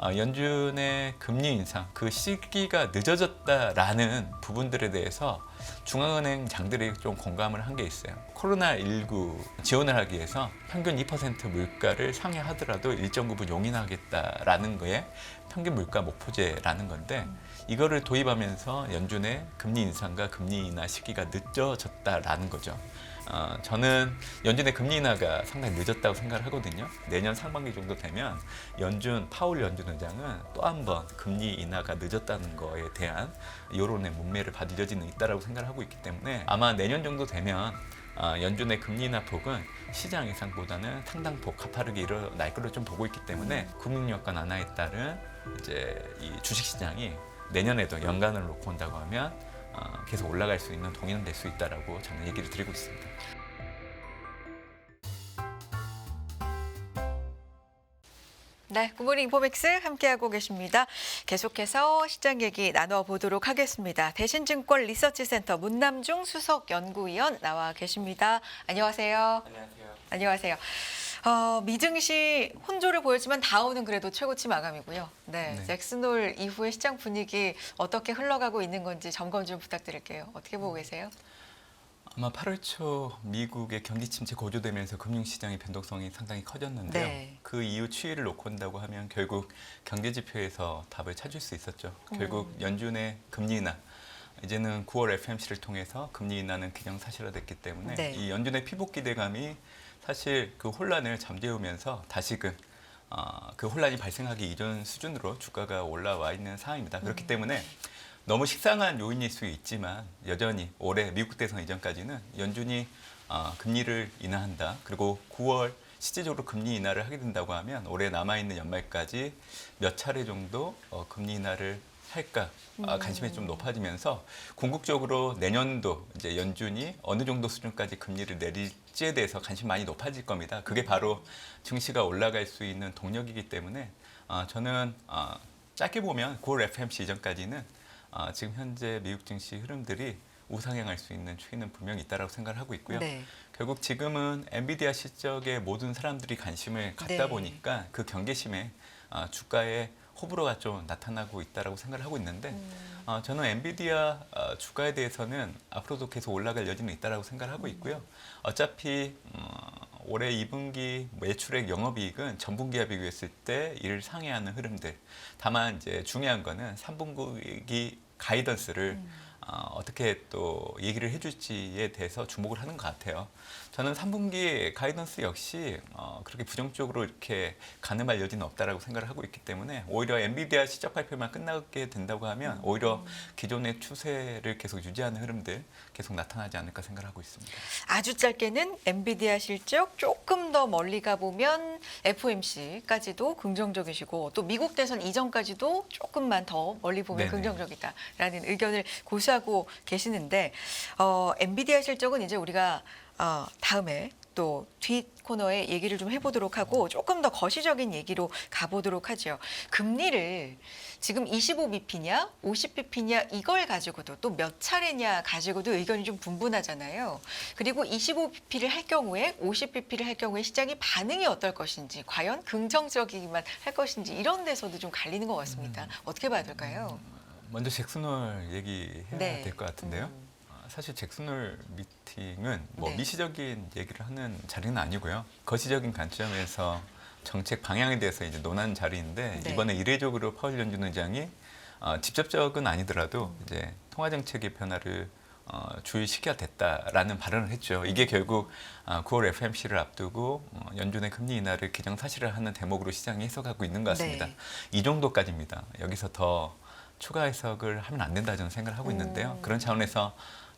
연준의 금리 인상 그 시기가 늦어졌다라는 부분들에 대해서 중앙은행장들이 좀 공감을 한 게 있어요. 코로나19 지원을 하기 위해서 평균 2% 물가를 상회하더라도 일정 부분 용인하겠다라는 거에 평균 물가 목표제라는 건데, 이거를 도입하면서 연준의 금리 인상과 금리 인하 시기가 늦어졌다라는 거죠. 저는 연준의 금리 인하가 상당히 늦었다고 생각을 하거든요. 내년 상반기 정도 되면 파월 연준 의장은 또 한 번 금리 인하가 늦었다는 거에 대한 여론의 문매를 받을 여지는 있다고 생각을 하고 있기 때문에, 아마 내년 정도 되면 연준의 금리 인하 폭은 시장 예상보다는 상당폭 가파르게 일어날 걸로 좀 보고 있기 때문에, 금융여건 완화에 따른 이제 이 주식시장이 내년에도 연간을 놓고 온다고 하면 계속 올라갈 수 있는 동인은 될 수 있다라고 저는 얘기를 드리고 있습니다. 네, 굿모닝 인포맥스 함께하고 계십니다. 계속해서 시장 얘기 나눠보도록 하겠습니다. 대신증권 리서치센터 문남중 수석연구위원 나와 계십니다. 안녕하세요. 안녕하세요. 안녕하세요. 미증시 혼조를 보였지만 다우는 그래도 최고치 마감이고요. 네, 잭슨홀 이후의 시장 분위기 어떻게 흘러가고 있는 건지 점검 좀 부탁드릴게요. 어떻게 보고 계세요? 아마 8월 초 미국의 경기 침체 고조되면서 금융시장의 변동성이 상당히 커졌는데요. 네. 그 이후 추이를 놓고 온다고 하면 결국 경제지표에서 답을 찾을 수 있었죠. 결국 연준의 금리 인하, 이제는 9월 FMC를 통해서 금리 인하는 기정사실화됐기 때문에 네. 이 연준의 피복 기대감이 사실 그 혼란을 잠재우면서 다시금 그 혼란이 발생하기 이전 수준으로 주가가 올라와 있는 상황입니다. 그렇기 때문에 너무 식상한 요인일 수 있지만, 여전히 올해 미국 대선 이전까지는 연준이 금리를 인하한다. 그리고 9월 실질적으로 금리 인하를 하게 된다고 하면 올해 남아있는 연말까지 몇 차례 정도 금리 인하를 할까 관심이 좀 높아지면서, 궁극적으로 내년도 이제 연준이 어느 정도 수준까지 금리를 내릴지에 대해서 관심 많이 높아질 겁니다. 그게 바로 증시가 올라갈 수 있는 동력이기 때문에 저는 짧게 보면 9월 FMC 이전까지는 지금 현재 미국 증시 흐름들이 우상향할 수 있는 추이는 분명히 있다고 생각을 하고 있고요. 네. 결국 지금은 엔비디아 실적에 모든 사람들이 관심을 갖다 네. 보니까 그 경계심에 주가에 호불호가 좀 나타나고 있다고 생각을 하고 있는데, 저는 엔비디아 주가에 대해서는 앞으로도 계속 올라갈 여지는 있다고 생각을 하고 있고요. 어차피 올해 2분기 매출액 영업이익은 전분기와 비교했을 때 이를 상회하는 흐름들. 다만 이제 중요한 거는 3분기 가이던스를 어떻게 또 얘기를 해줄지에 대해서 주목을 하는 것 같아요. 저는 3분기 가이던스 역시 그렇게 부정적으로 이렇게 가늠할 여지는 없다라고 생각을 하고 있기 때문에, 오히려 엔비디아 실적 발표만 끝나게 된다고 하면 오히려 기존의 추세를 계속 유지하는 흐름들 계속 나타나지 않을까 생각을 하고 있습니다. 아주 짧게는 엔비디아 실적, 조금 더 멀리 가보면 FOMC까지도 긍정적이시고, 또 미국 대선 이전까지도 조금만 더 멀리 보면 네네. 긍정적이다라는 의견을 고수하고 계시는데, 엔비디아 실적은 이제 우리가 다음에 또 뒷 코너에 얘기를 좀 해보도록 하고, 조금 더 거시적인 얘기로 가보도록 하죠. 금리를 지금 25bp냐 50bp냐 이걸 가지고도, 또 몇 차례냐 가지고도 의견이 좀 분분하잖아요. 그리고 25bp를 할 경우에 50bp를 할 경우에 시장의 반응이 어떨 것인지, 과연 긍정적이기만 할 것인지, 이런 데서도 좀 갈리는 것 같습니다. 어떻게 봐야 될까요? 먼저 잭슨홀 얘기해야 네. 될 것 같은데요. 사실 잭슨홀 미팅은 뭐 네. 미시적인 얘기를 하는 자리는 아니고요. 거시적인 관점에서 정책 방향에 대해서 이제 논하는 자리인데, 네. 이번에 이례적으로 파월 연준 의장이 직접적은 아니더라도 이제 통화 정책의 변화를 주의시켜야 됐다라는 발언을 했죠. 이게 결국 9월 FMC를 앞두고 연준의 금리 인하를 기정사실화하는 대목으로 시장이 해석하고 있는 것 같습니다. 네. 이 정도까지입니다. 여기서 더 추가 해석을 하면 안 된다 저는 생각을 하고 있는데요. 그런 차원에서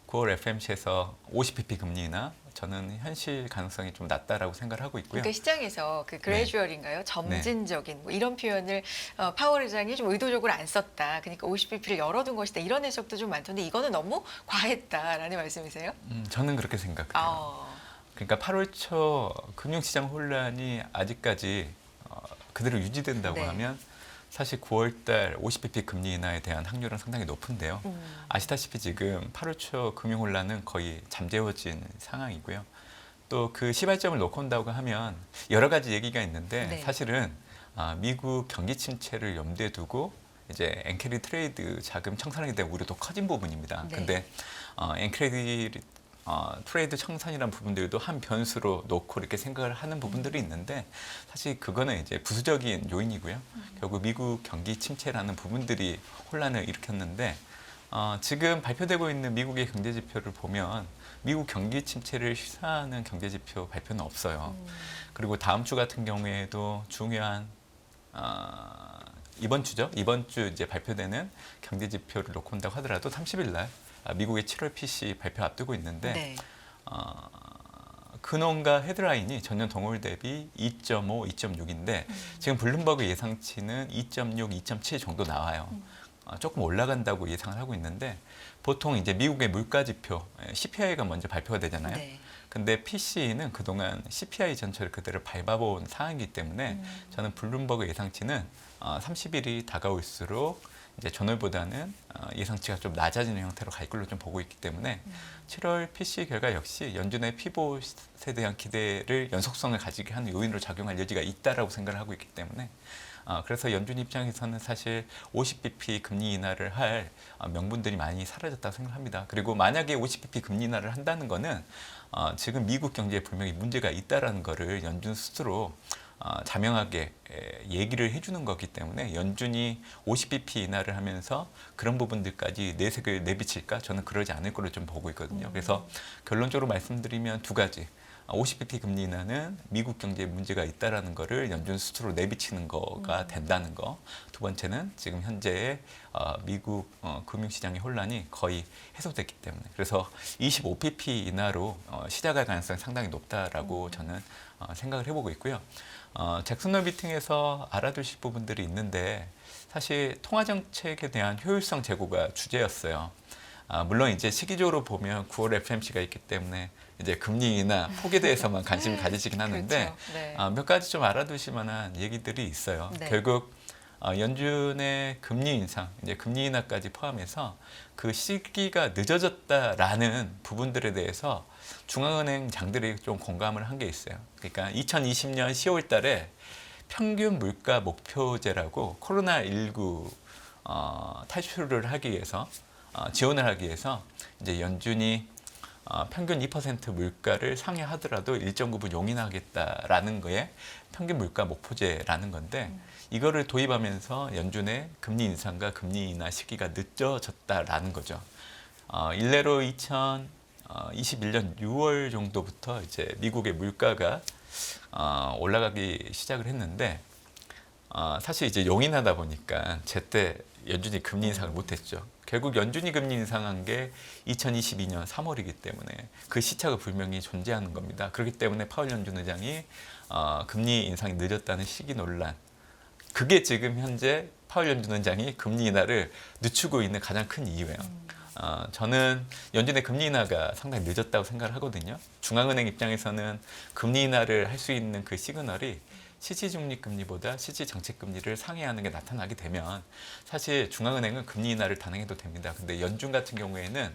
9월 FMC에서 50bp 금리 인하, 저는 현실 가능성이 좀 낮다라고 생각을 하고 있고요. 그러니까 시장에서 그 그레주얼인가요? 점진적인 뭐 이런 표현을 파월 의장이 좀 의도적으로 안 썼다. 그러니까 50bp를 열어둔 것이다. 이런 해석도 좀 많던데, 이거는 너무 과했다라는 말씀이세요? 저는 그렇게 생각해요. 그러니까 8월 초 금융시장 혼란이 아직까지 그대로 유지된다고 네. 하면, 사실 9월 달 50bp 금리 인하에 대한 확률은 상당히 높은데요. 아시다시피 지금 8월 초 금융 혼란은 거의 잠재워진 상황이고요. 또 그 시발점을 놓고 온다고 하면 여러 가지 얘기가 있는데, 네. 사실은 미국 경기 침체를 염두에 두고 이제 엔캐리 트레이드 자금 청산하게 된 우려도 커진 부분입니다. 네. 근데 엔캐리 트레이드 청산이라는 부분들도 한 변수로 놓고 이렇게 생각을 하는 부분들이 있는데 사실 그거는 이제 부수적인 요인이고요. 결국 미국 경기 침체라는 부분들이 혼란을 일으켰는데 지금 발표되고 있는 미국의 경제 지표를 보면 미국 경기 침체를 시사하는 경제 지표 발표는 없어요. 그리고 다음 주 같은 경우에도 중요한 이번 주죠. 이번 주 이제 발표되는 경제 지표를 놓고 온다고 하더라도 30일 날 미국의 7월 PCE 발표 앞두고 있는데 네. 근원과 헤드라인이 전년 동월 대비 2.5, 2.6인데 지금 블룸버그 예상치는 2.6, 2.7 정도 나와요. 조금 올라간다고 예상을 하고 있는데 보통 이제 미국의 물가 지표 CPI가 먼저 발표가 되잖아요. 네. 근데 PCE는 그동안 CPI 전체를 그대로 밟아본 상황이기 때문에 저는 블룸버그 예상치는 30일이 다가올수록 이제 전월보다는 예상치가 좀 낮아지는 형태로 갈 걸로 좀 보고 있기 때문에 7월 PCE 결과 역시 연준의 피봇에 대한 기대를 연속성을 가지게 하는 요인으로 작용할 여지가 있다라고 생각을 하고 있기 때문에 그래서 연준 입장에서는 사실 50bp 금리 인하를 할 명분들이 많이 사라졌다고 생각합니다. 그리고 만약에 50bp 금리 인하를 한다는 거는 지금 미국 경제에 분명히 문제가 있다라는 거를 연준 스스로 자명하게 얘기를 해주는 거기 때문에 연준이 50bp 인하를 하면서 그런 부분들까지 내색을 내비칠까? 저는 그러지 않을 거로 좀 보고 있거든요. 그래서 결론적으로 말씀드리면 두 가지. 50bp 금리 인하는 미국 경제에 문제가 있다라는 거를 연준 스스로 내비치는 거가 된다는 거. 두 번째는 지금 현재의 미국 금융시장의 혼란이 거의 해소됐기 때문에 그래서 25bp 인하로 시작할 가능성이 상당히 높다라고 저는 생각을 해보고 있고요. 잭슨홀 미팅에서 알아두실 부분들이 있는데 사실 통화정책에 대한 효율성 제고가 주제였어요. 물론 이제 시기적으로 보면 9월 FMC가 있기 때문에 이제 금리 인하 폭에 대해서만 관심을 가지시긴 하는데 그렇죠. 네. 몇 가지 좀 알아두실 만한 얘기들이 있어요. 네. 결국 연준의 금리 인상, 이제 금리 인하까지 포함해서 그 시기가 늦어졌다라는 부분들에 대해서 중앙은행장들이 좀 공감을 한 게 있어요. 그러니까 2020년 10월 달에 평균 물가 목표제라고 코로나19 탈출을 하기 위해서 지원을 하기 위해서 이제 연준이 평균 2% 물가를 상회하더라도 일정 부분 용인하겠다라는 거에 평균 물가 목표제라는 건데 이거를 도입하면서 연준의 금리 인상과 금리 인하 시기가 늦어졌다라는 거죠. 일례로 2021년 6월 정도부터 이제 미국의 물가가 올라가기 시작을 했는데 사실 이제 용인하다 보니까 제때 연준이 금리 인상을 못했죠. 결국 연준이 금리 인상한 게 2022년 3월이기 때문에 그 시차가 분명히 존재하는 겁니다. 그렇기 때문에 파월 연준 의장이 금리 인상이 늦었다는 시기 논란, 그게 지금 현재 파월 연준 의장이 금리 인하를 늦추고 있는 가장 큰 이유예요. 저는 연준의 금리 인하가 상당히 늦었다고 생각을 하거든요. 중앙은행 입장에서는 금리 인하를 할 수 있는 그 시그널이 실질중립금리보다 실질정책금리를 상회하는 게 나타나게 되면 사실 중앙은행은 금리 인하를 단행해도 됩니다. 근데 연준 같은 경우에는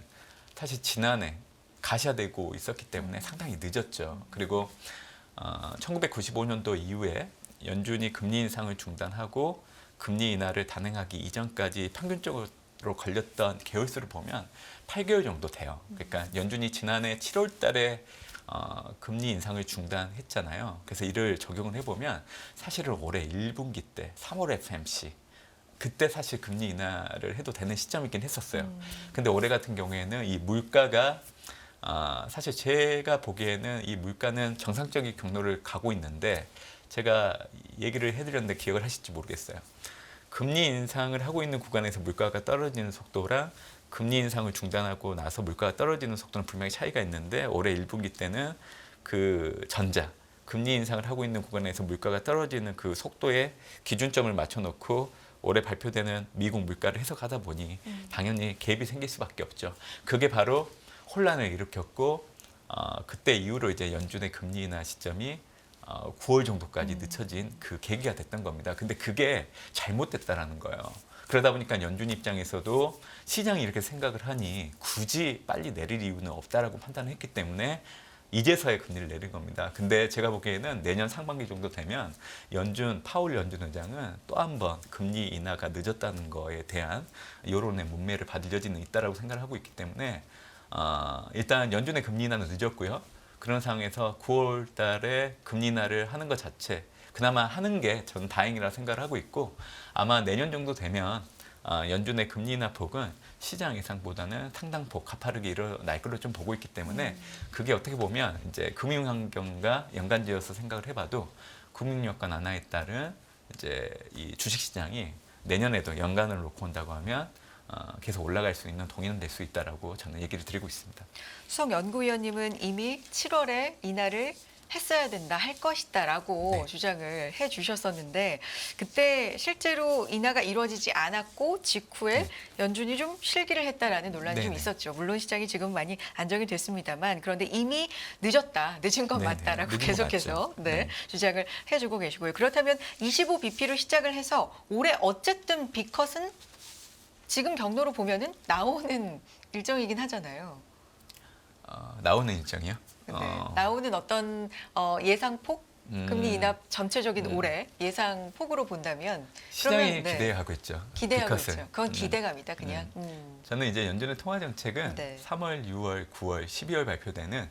사실 지난해 가시화되고 있었기 때문에 상당히 늦었죠. 그리고 1995년도 이후에 연준이 금리 인상을 중단하고 금리 인하를 단행하기 이전까지 평균적으로 걸렸던 개월수를 보면 8개월 정도 돼요. 그러니까 연준이 지난해 7월 달에 금리 인상을 중단했잖아요. 그래서 이를 적용을 해보면 사실은 올해 1분기 때 3월 FMC 그때 사실 금리 인하를 해도 되는 시점이긴 했었어요. 근데 올해 같은 경우에는 이 물가가 사실 제가 보기에는 이 물가는 정상적인 경로를 가고 있는데 제가 얘기를 해드렸는데 기억을 하실지 모르겠어요. 금리 인상을 하고 있는 구간에서 물가가 떨어지는 속도랑 금리 인상을 중단하고 나서 물가가 떨어지는 속도는 분명히 차이가 있는데 올해 1분기 때는 그 전자, 금리 인상을 하고 있는 구간에서 물가가 떨어지는 그 속도에 기준점을 맞춰놓고 올해 발표되는 미국 물가를 해석하다 보니 당연히 갭이 생길 수밖에 없죠. 그게 바로 혼란을 일으켰고 그때 이후로 이제 연준의 금리 인하 시점이 9월 정도까지 늦춰진 그 계기가 됐던 겁니다. 근데 그게 잘못됐다라는 거예요. 그러다 보니까 연준 입장에서도 시장이 이렇게 생각을 하니 굳이 빨리 내릴 이유는 없다라고 판단을 했기 때문에 이제서야 금리를 내린 겁니다. 근데 제가 보기에는 내년 상반기 정도 되면 파월 연준 의장은 또 한 번 금리 인하가 늦었다는 거에 대한 여론의 문매를 받을 여지는 있다라고 생각을 하고 있기 때문에 일단 연준의 금리 인하는 늦었고요. 그런 상황에서 9월 달에 금리 인하를 하는 것 자체 그나마 하는 게 저는 다행이라고 생각을 하고 있고 아마 내년 정도 되면 연준의 금리 인하 폭은 시장 예상보다는 상당폭 가파르게 일어날 걸로 좀 보고 있기 때문에 그게 어떻게 보면 이제 금융 환경과 연관지어서 생각을 해봐도 금융효과 완화에 따른 이제 이 주식 시장이 내년에도 연간을 놓고 온다고 하면 계속 올라갈 수 있는 동인은 될 수 있다라고 저는 얘기를 드리고 있습니다. 수석 연구위원님은 이미 7월에 인하를 했어야 된다, 할 것이다라고 네. 주장을 해주셨었는데 그때 실제로 인하가 이루어지지 않았고 직후에 연준이 좀 실기를 했다라는 논란이 좀 네네. 있었죠. 물론 시장이 지금 많이 안정이 됐습니다만 그런데 이미 늦었다, 늦은 건 네네. 맞다라고 늦은 건 계속해서 맞죠. 네, 네. 주장을 해주고 계시고요. 그렇다면 25bp로 시작을 해서 올해 어쨌든 B컷은 지금 경로로 보면은 나오는 일정이긴 하잖아요. 나오는 일정이요? 네. 나오는 어떤 예상폭 금리 인하 전체적인 올해 예상폭으로 본다면 시장이 그러면, 네, 기대하고 있죠. 기대하고 B컷을. 있죠. 그건 기대감이다 그냥. 저는 이제 연준의 통화 정책은 네. 3월, 6월, 9월, 12월 발표되는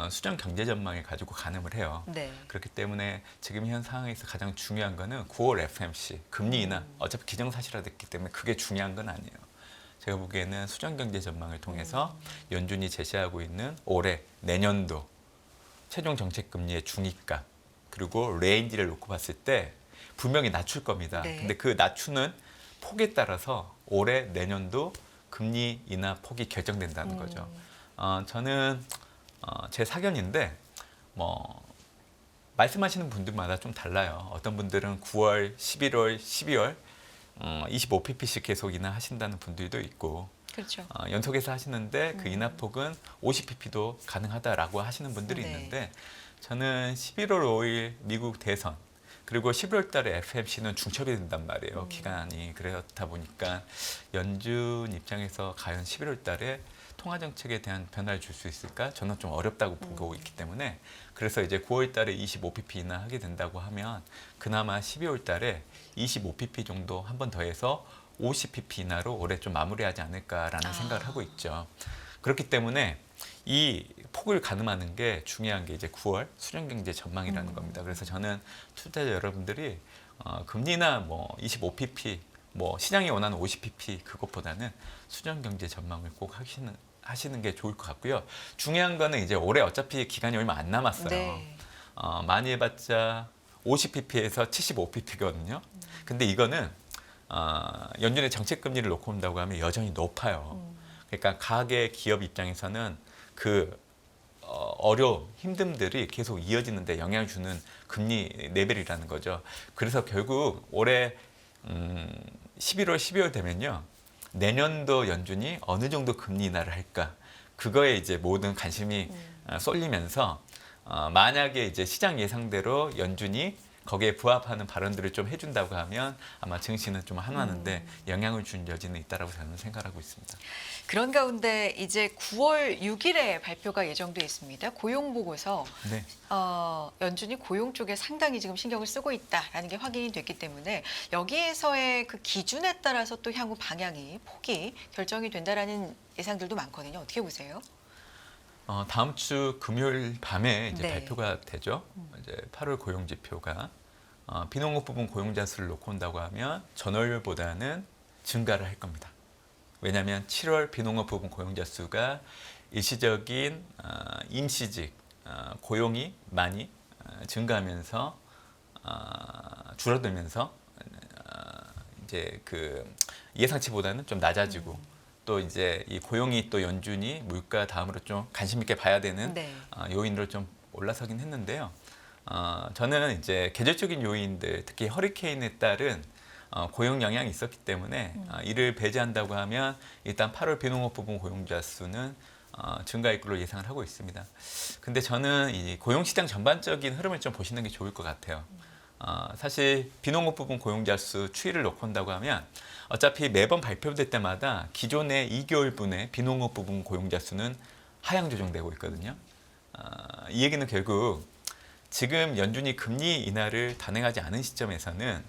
수정 경제 전망을 가지고 가늠을 해요. 네. 그렇기 때문에 지금 현 상황에서 가장 중요한 거는 9월 FMC 금리 인하 어차피 기정사실화됐기 때문에 그게 중요한 건 아니에요. 제가 보기에는 수정 경제 전망을 통해서 연준이 제시하고 있는 올해 내년도 최종 정책 금리의 중위값 그리고 레인지를 놓고 봤을 때 분명히 낮출 겁니다. 네. 근데 그 낮추는 폭에 따라서 올해 내년도 금리 인하 폭이 결정된다는 거죠. 저는 제 사견인데 뭐 말씀하시는 분들마다 좀 달라요. 어떤 분들은 9월, 11월, 12월 25pp씩 계속 인하하신다는 분들도 있고 그렇죠. 연속해서 하시는데 그 인하폭은 50pp도 가능하다라고 하시는 분들이 네. 있는데 저는 11월 5일 미국 대선 그리고 11월 달에 FMC는 중첩이 된단 말이에요. 기간이. 그렇다 보니까 연준 입장에서 과연 11월 달에 통화 정책에 대한 변화를 줄 수 있을까? 저는 좀 어렵다고 보고 있기 때문에 그래서 이제 9월 달에 25pp 인하하게 된다고 하면 그나마 12월 달에 25pp 정도 한 번 더해서 50pp 인하로 올해 좀 마무리하지 않을까라는 생각을 하고 있죠. 그렇기 때문에 이 폭을 가늠하는 게 중요한 게 이제 9월 수정경제 전망이라는 겁니다. 그래서 저는 투자자 여러분들이 금리나 뭐 25pp 뭐 시장이 원하는 50pp 그것보다는 수정경제 전망을 꼭 하시는 게 좋을 것 같고요. 중요한 거는 이제 올해 어차피 기간이 얼마 안 남았어요. 네. 많이 해봤자 50pp에서 75pp거든요. 근데 이거는 연준의 정책 금리를 놓고 온다고 하면 여전히 높아요. 그러니까 가계 기업 입장에서는 그 어려움, 힘듦들이 계속 이어지는데 영향을 주는 금리 레벨이라는 거죠. 그래서 결국 올해 11월, 12월 되면요. 내년도 연준이 어느 정도 금리 인하를 할까? 그거에 이제 모든 관심이 쏠리면서 만약에 이제 시장 예상대로 연준이 거기에 부합하는 발언들을 좀 해준다고 하면 아마 증시는 좀 한화는데 영향을 준 여지는 있다라고 저는 생각하고 있습니다. 그런 가운데 이제 9월 6일에 발표가 예정돼 있습니다. 고용 보고서. 네. 연준이 고용 쪽에 상당히 지금 신경을 쓰고 있다라는 게 확인이 됐기 때문에 여기에서의 그 기준에 따라서 또 향후 방향이 폭이 결정이 된다라는 예상들도 많거든요. 어떻게 보세요? 다음 주 금요일 밤에 이제 네. 발표가 되죠. 이제 8월 고용 지표가 비농업 부분 고용자 수를 놓고 온다고 하면 전월보다는 증가를 할 겁니다. 왜냐하면 7월 비농업 부분 고용자 수가 일시적인 임시직 고용이 많이 증가하면서 줄어들면서 이제 그 예상치보다는 좀 낮아지고 또 이제 이 고용이 또 연준이 물가 다음으로 좀 관심 있게 봐야 되는 네. 요인으로 좀 올라서긴 했는데요. 저는 이제 계절적인 요인들 특히 허리케인에 따른 고용 영향이 있었기 때문에 이를 배제한다고 하면 일단 8월 비농업 부분 고용자 수는 증가할 걸로 예상을 하고 있습니다. 근데 저는 이 고용시장 전반적인 흐름을 좀 보시는 게 좋을 것 같아요. 사실 비농업 부분 고용자 수 추이를 놓고 온다고 하면 어차피 매번 발표될 때마다 기존의 2개월분의 비농업 부분 고용자 수는 하향 조정되고 있거든요. 이 얘기는 결국 지금 연준이 금리 인하를 단행하지 않은 시점에서는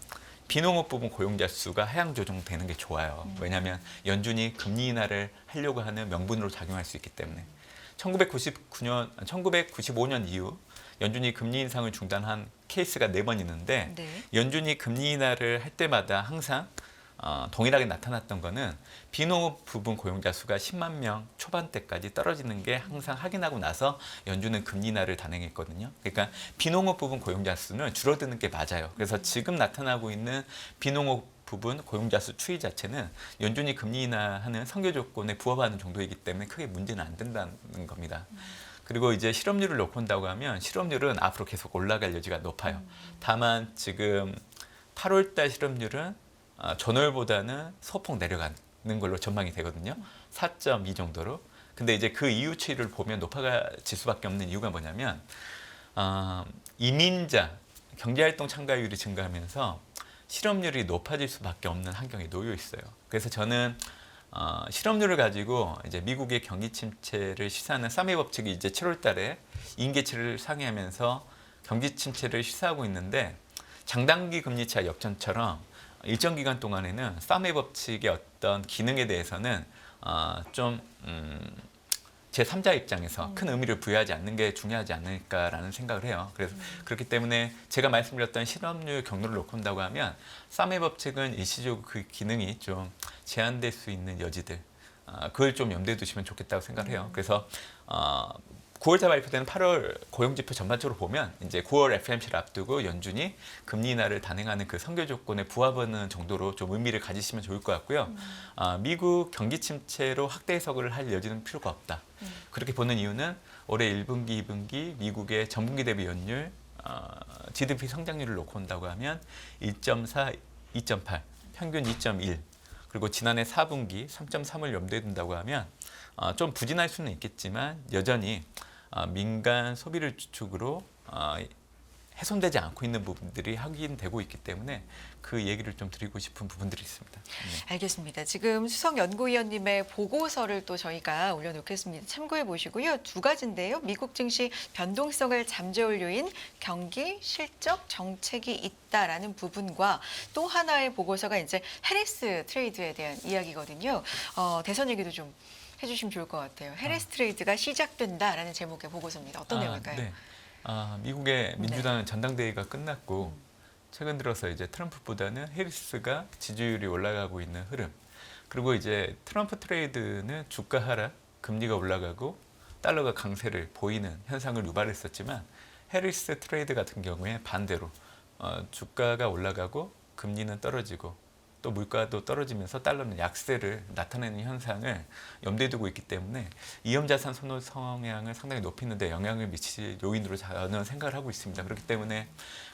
비농업 부분 고용자 수가 하향 조정되는 게 좋아요. 왜냐하면 연준이 금리 인하를 하려고 하는 명분으로 작용할 수 있기 때문에. 1995년 이후 연준이 금리 인상을 중단한 케이스가 4번 있는데 네. 연준이 금리 인하를 할 때마다 항상 동일하게 나타났던 거는 비농업 부분 고용자 수가 10만 명 초반대까지 떨어지는 게 항상 확인하고 나서 연준은 금리 인하를 단행했거든요. 그러니까 비농업 부분 고용자 수는 줄어드는 게 맞아요. 그래서 지금 나타나고 있는 비농업 부분 고용자 수 추이 자체는 연준이 금리 인하하는 선교 조건에 부합하는 정도이기 때문에 크게 문제는 안 된다는 겁니다. 그리고 이제 실업률을 놓고 본다고 하면 실업률은 앞으로 계속 올라갈 여지가 높아요. 다만 지금 8월달 실업률은 전월보다는 소폭 내려가는 걸로 전망이 되거든요. 4.2 정도로. 근데 이제 그 이후 추이를 보면 높아질 수밖에 없는 이유가 뭐냐면 이민자 경제활동 참가율이 증가하면서 실업률이 높아질 수밖에 없는 환경에 놓여 있어요. 그래서 저는 실업률을 가지고 이제 미국의 경기 침체를 시사하는 사메 법칙이 이제 7월달에 임계치를 상회하면서 경기 침체를 시사하고 있는데 장단기 금리차 역전처럼 일정 기간 동안에는 사메 법칙의 어떤 기능에 대해서는 좀 제3자 입장에서 큰 의미를 부여하지 않는 게 중요하지 않을까라는 생각을 해요. 그래서 그렇기 때문에 제가 말씀드렸던 실업률 경로를 놓고 본다고 하면 사메 법칙은 일시적으로 그 기능이 좀 제한될 수 있는 여지들 그걸 좀 염두에 두시면 좋겠다고 생각을 해요. 그래서 9월달 발표되는 8월 고용지표 전반적으로 보면 이제 9월 FOMC를 앞두고 연준이 금리 인하를 단행하는 그 선교 조건에 부합하는 정도로 좀 의미를 가지시면 좋을 것 같고요. 미국 경기 침체로 확대 해석을 할 여지는 필요가 없다. 그렇게 보는 이유는 올해 1분기, 2분기 미국의 전분기 대비 연율, GDP 성장률을 놓고 본다고 하면 1.4, 2.8, 평균 2.1 그리고 지난해 4분기 3.3을 염두에 둔다고 하면 좀 부진할 수는 있겠지만 여전히 민간 소비를 주축으로 훼손되지 않고 있는 부분들이 확인되고 있기 때문에 그 얘기를 좀 드리고 싶은 부분들이 있습니다. 네. 알겠습니다. 지금 수석연구위원님의 보고서를 또 저희가 올려놓겠습니다. 참고해 보시고요. 2가지인데요. 미국 증시 변동성을 잠재울 요인 경기 실적 정책이 있다라는 부분과 또 하나의 보고서가 이제 해리스 트레이드에 대한 이야기거든요. 대선 얘기도 좀 해주시면 좋을 것 같아요. 해리스 트레이드가 시작된다라는 제목의 보고서입니다. 어떤 내용일까요? 네. 미국의 민주당 전당대회가 끝났고 최근 들어서 이제 트럼프보다는 해리스가 지지율이 올라가고 있는 흐름. 그리고 이제 트럼프 트레이드는 주가 하락, 금리가 올라가고 달러가 강세를 보이는 현상을 유발했었지만 해리스 트레이드 같은 경우에 반대로 주가가 올라가고 금리는 떨어지고 또 물가도 떨어지면서 달러는 약세를 나타내는 현상을 염두에 두고 있기 때문에 위험자산 선호 성향을 상당히 높이는 데 영향을 미칠 요인으로 저는 생각을 하고 있습니다. 그렇기 때문에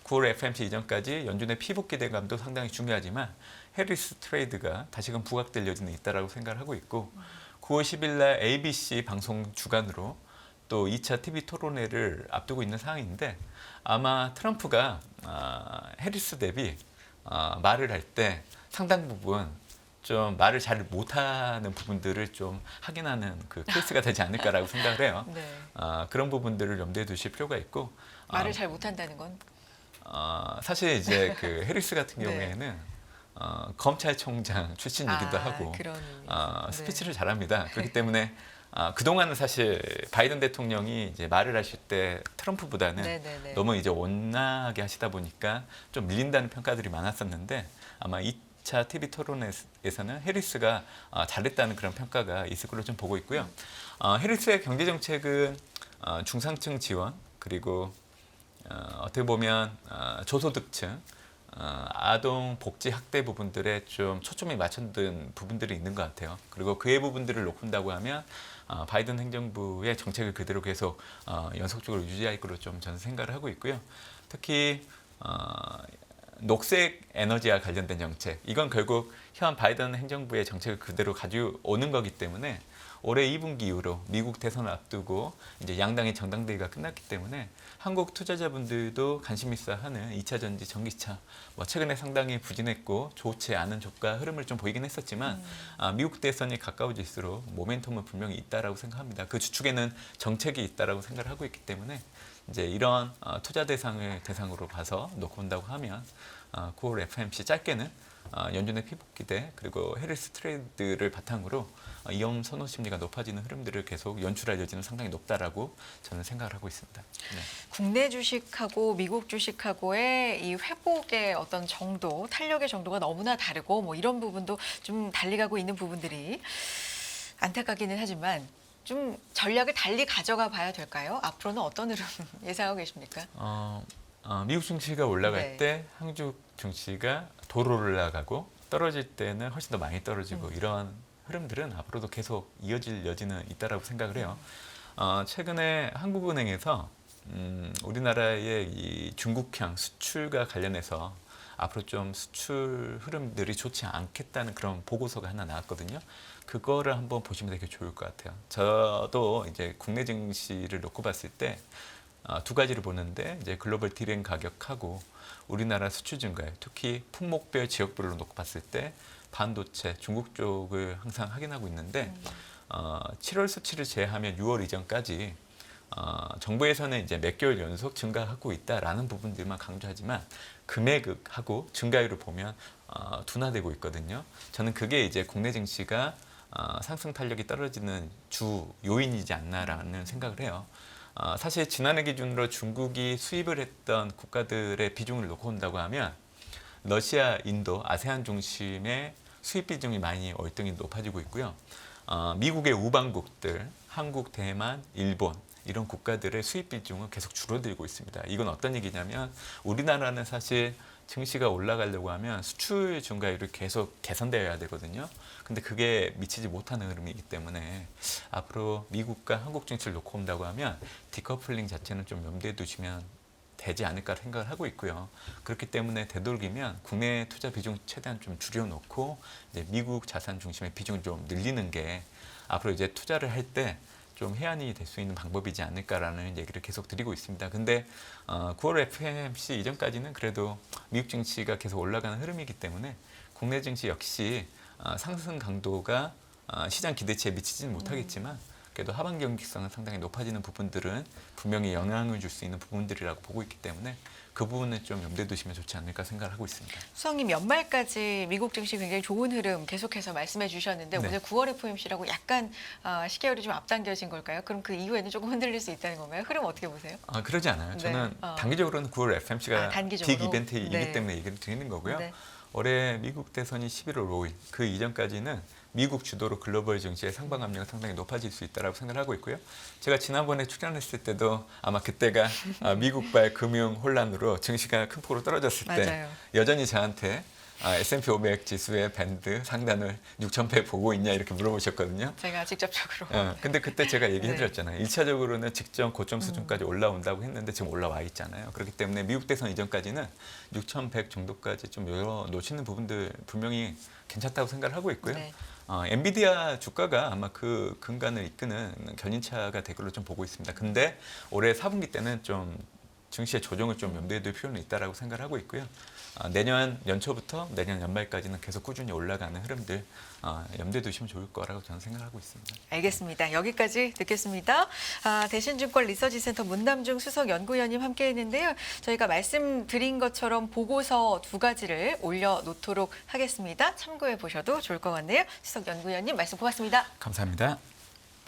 9월 FOMC 이전까지 연준의 피복 기대감도 상당히 중요하지만 해리스 트레이드가 다시금 부각될 여지는 있다고 생각을 하고 있고 9월 10일 날 ABC 방송 주간으로 또 2차 TV 토론회를 앞두고 있는 상황인데 아마 트럼프가 해리스 대비 말을 할 때 상당 부분 좀 말을 잘 못하는 부분들을 좀 확인하는 그 케이스가 되지 않을까라고 생각을 해요. 네. 그런 부분들을 염두에 두실 필요가 있고 말을 잘 못한다는 건? 사실 이제 그 해리스 같은 네. 경우에는 검찰총장 출신이기도 하고 그런 의미에서. 네. 스피치를 잘합니다. 그렇기 때문에 그동안은 사실 바이든 대통령이 이제 말을 하실 때 트럼프보다는 네네네. 너무 이제 온화하게 하시다 보니까 좀 밀린다는 평가들이 많았었는데 아마 2차 TV 토론에서는 해리스가 잘했다는 그런 평가가 있을 걸로 좀 보고 있고요. 해리스의 경제 정책은 중상층 지원 그리고 어떻게 보면 저소득층 아동 복지 학대 부분들에 좀 초점이 맞춰둔 부분들이 있는 것 같아요. 그리고 그의 부분들을 높인다고 하면 바이든 행정부의 정책을 그대로 계속 연속적으로 유지할 걸로 좀 저는 생각을 하고 있고요. 특히 녹색 에너지와 관련된 정책 이건 결국 현 바이든 행정부의 정책을 그대로 가져오는 거기 때문에 올해 2분기 이후로 미국 대선을 앞두고 이제 양당의 전당대회가 끝났기 때문에 한국 투자자분들도 관심 있어 하는 2차 전지, 전기차 뭐 최근에 상당히 부진했고 좋지 않은 주가 흐름을 좀 보이긴 했었지만 미국 대선이 가까워질수록 모멘텀은 분명히 있다라고 생각합니다. 그 주축에는 정책이 있다라고 생각을 하고 있기 때문에 이제 이런 투자 대상을 대상으로 봐서 놓고 본다고 하면 9월 FOMC 짧게는 연준의 피복 기대 그리고 해리스 트레이드를 바탕으로 이용 선호 심리가 높아지는 흐름들을 계속 연출할 여지는 상당히 높다라고 저는 생각을 하고 있습니다. 네. 국내 주식하고 미국 주식하고의 이 회복의 어떤 정도, 탄력의 정도가 너무나 다르고 뭐 이런 부분도 좀 달리 가고 있는 부분들이 안타깝기는 하지만 좀 전략을 달리 가져가 봐야 될까요? 앞으로는 어떤 흐름 예상하고 계십니까? 미국 증시가 올라갈 네. 때 한국 증시가 도로 올라가고 떨어질 때는 훨씬 더 많이 떨어지고 이런 흐름들은 앞으로도 계속 이어질 여지는 있다라고 생각을 해요. 최근에 한국은행에서 우리나라의 이 중국향 수출과 관련해서 앞으로 좀 수출 흐름들이 좋지 않겠다는 그런 보고서가 하나 나왔거든요. 그거를 한번 보시면 되게 좋을 것 같아요. 저도 이제 국내 증시를 놓고 봤을 때 두 가지를 보는데 이제 글로벌 디램 가격하고 우리나라 수출 증가율, 특히 품목별, 지역별로 놓고 봤을 때 반도체, 중국 쪽을 항상 확인하고 있는데 7월 수치를 제외하면 6월 이전까지 정부에서는 이제 몇 개월 연속 증가하고 있다라는 부분들만 강조하지만 금액하고 증가율을 보면 둔화되고 있거든요. 저는 그게 이제 국내 증시가 상승 탄력이 떨어지는 주 요인이지 않나라는 생각을 해요. 사실 지난해 기준으로 중국이 수입을 했던 국가들의 비중을 놓고 본다고 하면 러시아, 인도, 아세안 중심의 수입 비중이 많이 월등히 높아지고 있고요. 미국의 우방국들, 한국, 대만, 일본 이런 국가들의 수입 비중은 계속 줄어들고 있습니다. 이건 어떤 얘기냐면 우리나라는 사실 증시가 올라가려고 하면 수출 증가율이 계속 개선되어야 되거든요. 근데 그게 미치지 못하는 흐름이기 때문에 앞으로 미국과 한국 증시를 놓고 본다고 하면 디커플링 자체는 좀 염두에 두시면 되지 않을까 생각을 하고 있고요. 그렇기 때문에 되도록이면 국내 투자 비중 최대한 좀 줄여놓고 이제 미국 자산 중심의 비중을 좀 늘리는 게 앞으로 이제 투자를 할 때 좀 해안이 될 수 있는 방법이지 않을까라는 얘기를 계속 드리고 있습니다. 근데 9월 FOMC 이전까지는 그래도 미국 증시가 계속 올라가는 흐름이기 때문에 국내 증시 역시 상승 강도가 시장 기대치에 미치지는 못하겠지만 그래도 하반 경직성은 상당히 높아지는 부분들은 분명히 영향을 줄 수 있는 부분들이라고 보고 있기 때문에 그 부분을 좀 염두에 두시면 좋지 않을까 생각을 하고 있습니다. 수석님 연말까지 미국 증시 굉장히 좋은 흐름 계속해서 말씀해 주셨는데 네. 오늘 9월 FOMC라고 약간 시계열이 좀 앞당겨진 걸까요? 그럼 그 이후에는 조금 흔들릴 수 있다는 건가요? 흐름 어떻게 보세요? 그러지 않아요. 네. 저는 단기적으로는 9월 FOMC가 단기적으로? 빅 이벤트이기 네. 때문에 얘기를 드리는 거고요. 네. 올해 미국 대선이 11월 5일 그 이전까지는 미국 주도로 글로벌 증시의 상방 압력이 상당히 높아질 수 있다고 생각을 하고 있고요. 제가 지난번에 출연했을 때도 아마 그때가 미국발 금융 혼란으로 증시가 큰 폭으로 떨어졌을 때 맞아요. 여전히 저한테 S&P 500 지수의 밴드 상단을 6,000배 보고 있냐 이렇게 물어보셨거든요. 제가 직접적으로. 근데 그때 제가 네. 얘기해드렸잖아요. 1차적으로는 직전 고점 수준까지 올라온다고 했는데 지금 올라와 있잖아요. 그렇기 때문에 미국 대선 이전까지는 6,100 정도까지 좀 열어놓치는 부분들 분명히 괜찮다고 생각을 하고 있고요. 네. 엔비디아 주가가 아마 그 근간을 이끄는 견인차가 될 걸로 좀 보고 있습니다. 근데 올해 4분기 때는 좀 증시의 조정을 좀 염두에 둘 필요는 있다라고 생각을 하고 있고요. 내년 연초부터 내년 연말까지는 계속 꾸준히 올라가는 흐름들 염두에 두시면 좋을 거라고 저는 생각하고 있습니다. 알겠습니다. 여기까지 듣겠습니다. 대신증권 리서치센터 문남중 수석 연구위원님 함께했는데요. 저희가 말씀드린 것처럼 보고서 2가지를 올려놓도록 하겠습니다. 참고해 보셔도 좋을 것 같네요. 수석 연구위원님 말씀 고맙습니다. 감사합니다.